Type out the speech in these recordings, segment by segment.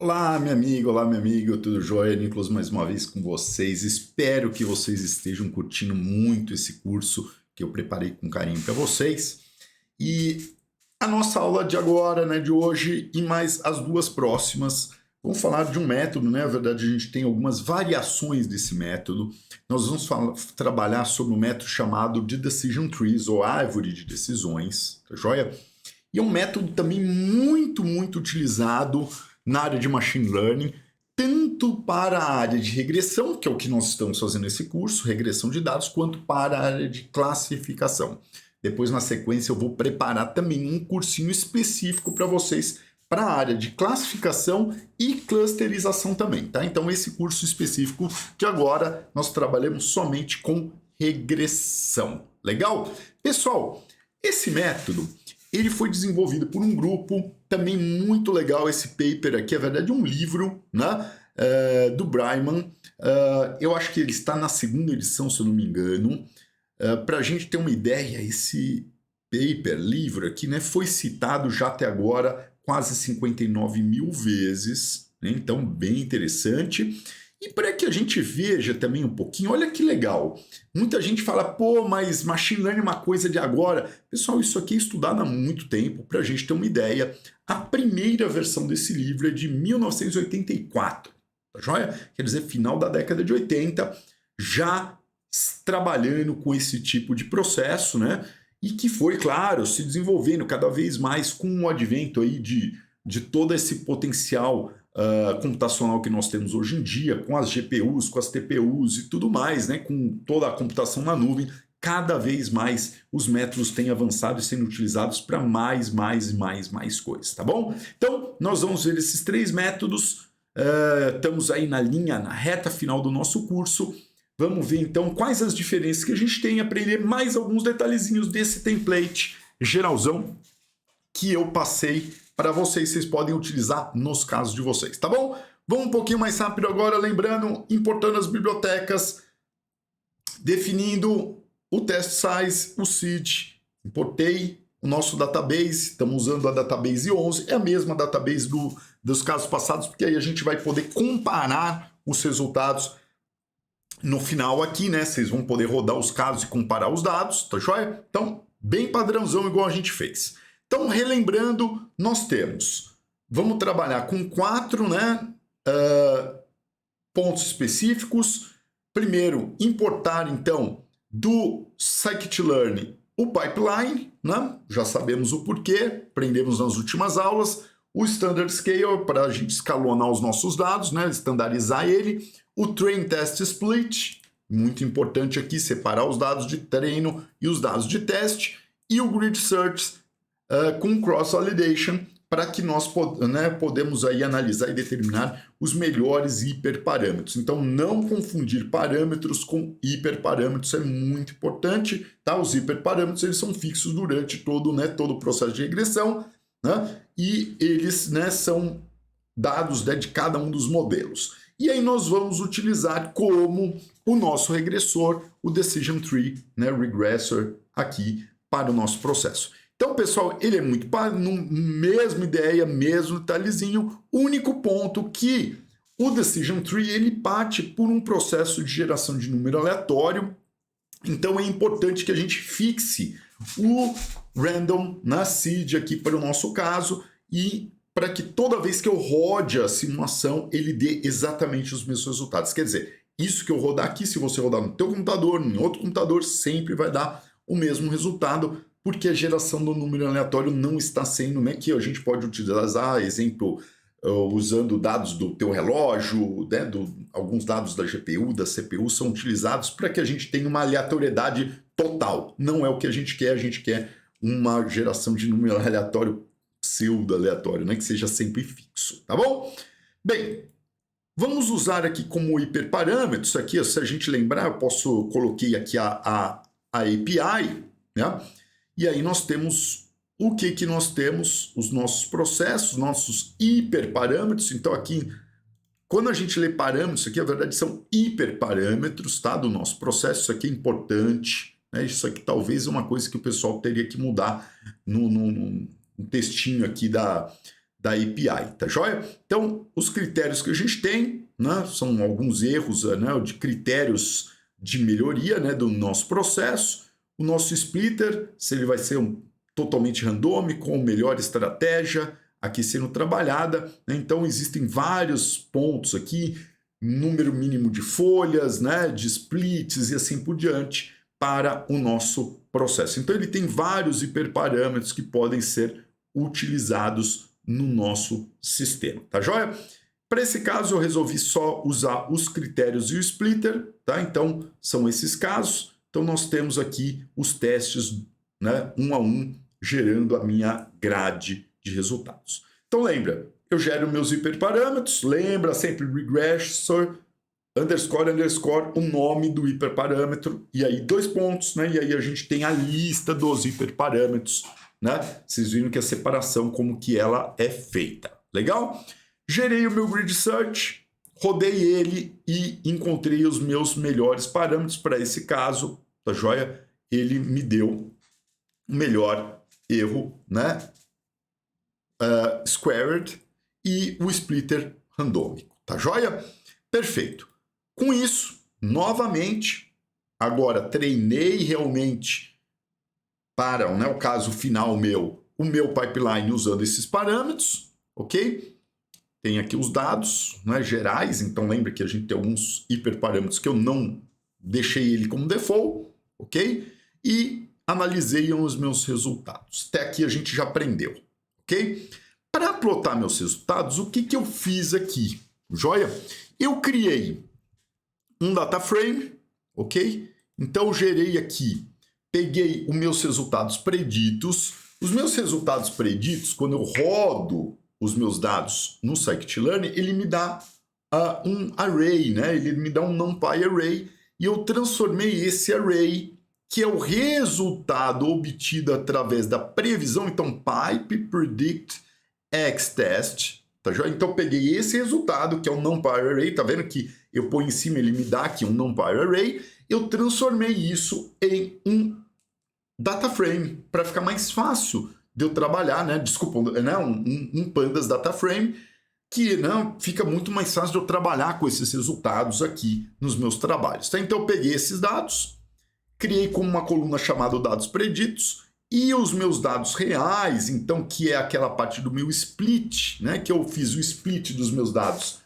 Olá, minha amiga, olá, meu amigo, tudo jóia? Nicolas mais uma vez com vocês. Espero que vocês estejam curtindo muito esse curso que eu preparei com carinho para vocês. E a nossa aula de agora, né, de hoje e mais as duas próximas, vamos falar de um método, né? Na verdade, a gente tem algumas variações desse método. Nós vamos trabalhar sobre um método chamado de Decision Trees, ou árvore de decisões, tá joia? E é um método também muito utilizado na área de Machine Learning, tanto para a área de regressão, que é o que nós estamos fazendo nesse curso, regressão de dados, quanto para a área de classificação. Depois, na sequência, eu vou preparar também um cursinho específico para vocês para a área de classificação e clusterização também, tá? Então, esse curso específico de agora, nós trabalhamos somente com regressão. Legal? Pessoal, esse método ele foi desenvolvido por um grupo também muito legal. Esse paper aqui, é verdade, um livro, né, do Breiman. Eu acho que ele está na segunda edição, se eu não me engano. Para a gente ter uma ideia, esse paper, livro aqui, né, foi citado já até agora quase 59 mil vezes, né, então bem interessante. E para que a gente veja também um pouquinho, olha que legal. Muita gente fala, pô, mas machine learning é uma coisa de agora. Pessoal, isso aqui é estudado há muito tempo, para a gente ter uma ideia. A primeira versão desse livro é de 1984, tá joia? Quer dizer, final da década de 80, já trabalhando com esse tipo de processo, né? E que foi, claro, se desenvolvendo cada vez mais com o advento aí de todo esse potencial computacional que nós temos hoje em dia, com as GPUs, com as TPUs e tudo mais, né, com toda a computação na nuvem, cada vez mais os métodos têm avançado e sendo utilizados para mais coisas, tá bom? Então, nós vamos ver esses três métodos, estamos aí na reta final do nosso curso. Vamos ver então quais as diferenças que a gente tem, aprender mais alguns detalhezinhos desse template geralzão que eu passei para vocês, vocês podem utilizar nos casos de vocês, tá bom? Vamos um pouquinho mais rápido agora, lembrando, importando as bibliotecas, definindo o test size, o seed, importei o nosso database, estamos usando a database 11, é a mesma database dos casos passados, porque aí a gente vai poder comparar os resultados no final aqui, né? Vocês vão poder rodar os casos e comparar os dados, tá joia? Então, bem padrãozão igual a gente fez. Então, relembrando, nós temos, vamos trabalhar com 4, né, pontos específicos. Primeiro, importar, então, do scikit-learn o pipeline, né? Já sabemos o porquê, aprendemos nas últimas aulas. O standard scale, para a gente escalonar os nossos dados, né, estandarizar ele. O train test split, muito importante aqui, separar os dados de treino e os dados de teste. E o grid search, com cross-validation, para que nós podemos aí analisar e determinar os melhores hiperparâmetros. Então, não confundir parâmetros com hiperparâmetros é muito importante, tá? Os hiperparâmetros eles são fixos durante todo o processo de regressão, né? E eles, né, são dados, né, de cada um dos modelos. E aí nós vamos utilizar como o nosso regressor, o Decision Tree, né, Regressor, aqui para o nosso processo. Então, pessoal, ele é muito mesma ideia, mesmo detalhezinho, único ponto que o Decision Tree ele parte por um processo de geração de número aleatório. Então, é importante que a gente fixe o random na seed aqui para o nosso caso e para que toda vez que eu rode a simulação, ele dê exatamente os mesmos resultados. Quer dizer, isso que eu rodar aqui, se você rodar no teu computador, em outro computador, sempre vai dar o mesmo resultado, porque a geração do número aleatório não está sendo, né, que a gente pode utilizar, exemplo, usando dados do teu relógio, né, alguns dados da GPU, da CPU, são utilizados para que a gente tenha uma aleatoriedade total. Não é o que a gente quer uma geração de número aleatório pseudo-aleatório, né, que seja sempre fixo, tá bom? Bem, vamos usar aqui como hiperparâmetros, aqui, se a gente lembrar, eu coloquei aqui a API, né? E aí nós temos o que nós temos, os nossos processos, nossos hiperparâmetros. Então aqui, quando a gente lê parâmetros, aqui na verdade são hiperparâmetros, tá? Do nosso processo, isso aqui é importante, né? Isso aqui talvez é uma coisa que o pessoal teria que mudar no textinho aqui da API, tá joia? Então, os critérios que a gente tem, né, são alguns erros, né, de critérios de melhoria, né, do nosso processo. O nosso splitter, se ele vai ser totalmente randômico, com melhor estratégia aqui sendo trabalhada, né? Então, existem vários pontos aqui, número mínimo de folhas, né, de splits e assim por diante, para o nosso processo. Então, ele tem vários hiperparâmetros que podem ser utilizados no nosso sistema, tá joia? Para esse caso, eu resolvi só usar os critérios e o splitter, tá? Então, são esses casos. Então, nós temos aqui os testes, né, um a um, gerando a minha grade de resultados. Então, lembra, eu gero meus hiperparâmetros, lembra sempre regressor, underscore, o nome do hiperparâmetro, e aí 2 pontos, né? E aí a gente tem a lista dos hiperparâmetros, né? Vocês viram que a separação, como que ela é feita. Legal? Gerei o meu grid search, rodei ele e encontrei os meus melhores parâmetros para esse caso, tá joia? Ele me deu o melhor erro, né? Squared e o splitter randômico, tá joia? Perfeito. Com isso, novamente, agora treinei realmente para, né, o caso final meu, o meu pipeline usando esses parâmetros, ok? Tem aqui os dados, né, gerais, então lembra que a gente tem alguns hiperparâmetros que eu não deixei ele como default, ok? E analisei os meus resultados. Até aqui a gente já aprendeu, ok? Para plotar meus resultados, o que eu fiz aqui? Joia? Eu criei um data frame, ok? Então eu gerei aqui, peguei os meus resultados preditos. Os meus resultados preditos, quando eu rodo os meus dados no scikit-learn, ele me dá um array, né? Ele me dá um NumPy array, e eu transformei esse array, que é o resultado obtido através da previsão, então pipe predict xtest, tá joia? Então eu peguei esse resultado, que é um NumPy array, tá vendo que eu ponho em cima, ele me dá aqui um NumPy array, eu transformei isso em um data frame, para ficar mais fácil de eu trabalhar, né? Desculpa, né? um pandas data frame, que, né, fica muito mais fácil de eu trabalhar com esses resultados aqui nos meus trabalhos, tá? Então eu peguei esses dados, criei como uma coluna chamada dados preditos, e os meus dados reais, então, que é aquela parte do meu split, né? Que eu fiz o split dos meus dados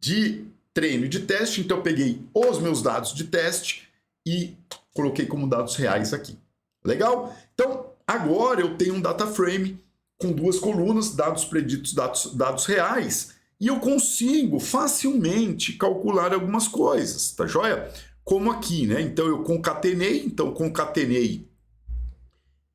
de treino e de teste, então eu peguei os meus dados de teste e coloquei como dados reais aqui. Legal? Então, agora eu tenho um data frame com 2 colunas, dados preditos, dados reais, e eu consigo facilmente calcular algumas coisas, tá joia? Como aqui, né? Então eu concatenei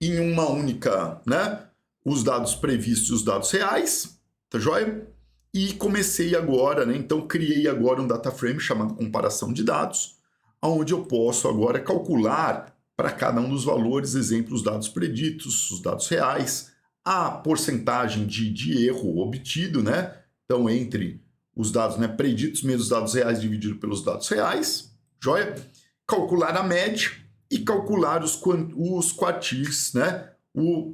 em uma única, né, os dados previstos e os dados reais, tá joia? E comecei agora, né, então criei agora um data frame chamado comparação de dados, onde eu posso agora calcular para cada um dos valores, exemplo, os dados preditos, os dados reais, a porcentagem de erro obtido, né? Então, entre os dados, né, preditos menos os dados reais dividido pelos dados reais, joia? Calcular a média e calcular os quartis, né? O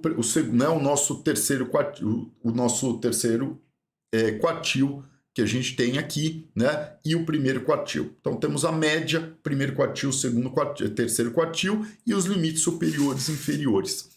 nosso terceiro quartil, quartil que a gente tem aqui, né? E o primeiro quartil. Então temos a média, primeiro quartil, segundo quartil, terceiro quartil e os limites superiores e inferiores.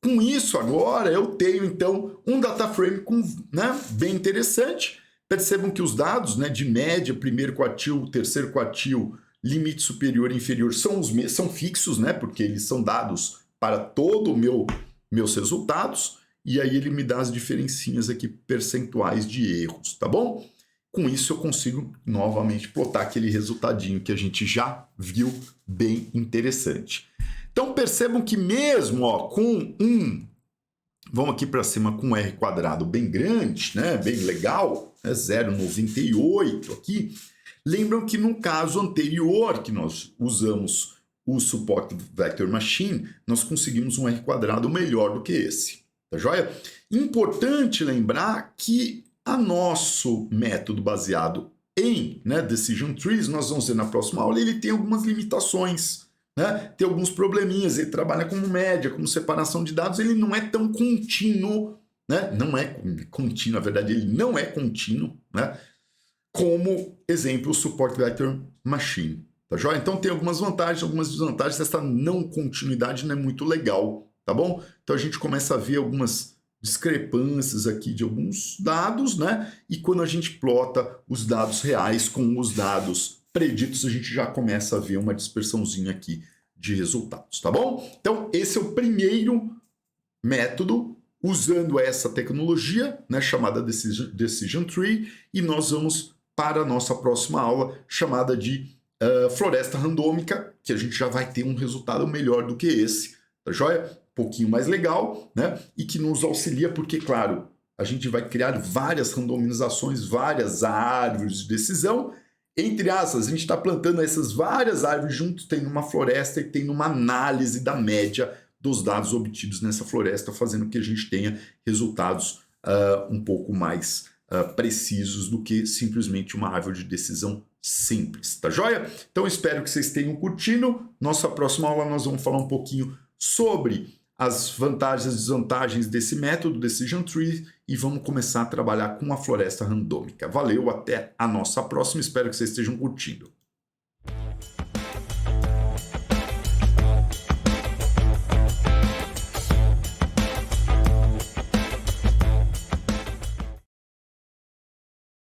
Com isso agora eu tenho então um data frame né, bem interessante. Percebam que os dados, né, de média, primeiro quartil, terceiro quartil, limite superior e inferior são fixos, né? Porque eles são dados para todo o meus resultados, e aí ele me dá as diferencinhas aqui percentuais de erros, tá bom? Com isso eu consigo novamente plotar aquele resultadinho que a gente já viu, bem interessante. Então percebam que mesmo com vamos aqui para cima com um R quadrado bem grande, né? Bem legal, né? 0,98 aqui. Lembram que no caso anterior que nós usamos o Support Vector Machine, nós conseguimos um R quadrado melhor do que esse, tá joia? Importante lembrar que a nosso método baseado em, né, Decision Trees, nós vamos ver na próxima aula, ele tem algumas limitações, né? Tem alguns probleminhas, ele trabalha como média, como separação de dados, ele não é tão contínuo né? Não é contínuo, na verdade ele não é contínuo, né? Como exemplo o Support Vector Machine, tá joia? Então tem algumas vantagens, algumas desvantagens, essa não continuidade não é muito legal, tá bom? Então a gente começa a ver algumas discrepâncias aqui de alguns dados, né? E quando a gente plota os dados reais com os dados preditos, a gente já começa a ver uma dispersãozinha aqui de resultados, tá bom? Então esse é o primeiro método usando essa tecnologia, né, chamada Decision Tree, e nós vamos para a nossa próxima aula chamada de floresta randômica, que a gente já vai ter um resultado melhor do que esse, tá joia? Um pouquinho mais legal, né? E que nos auxilia, porque, claro, a gente vai criar várias randomizações, várias árvores de decisão. Entre aspas, a gente está plantando essas várias árvores juntos, tem uma floresta e tem uma análise da média dos dados obtidos nessa floresta, fazendo que a gente tenha resultados um pouco mais precisos do que simplesmente uma árvore de decisão simples, tá joia? Então espero que vocês tenham curtido. Nossa próxima aula nós vamos falar um pouquinho sobre as vantagens e desvantagens desse método, Decision Tree, e vamos começar a trabalhar com a floresta randômica. Valeu, até a nossa próxima, espero que vocês estejam curtindo.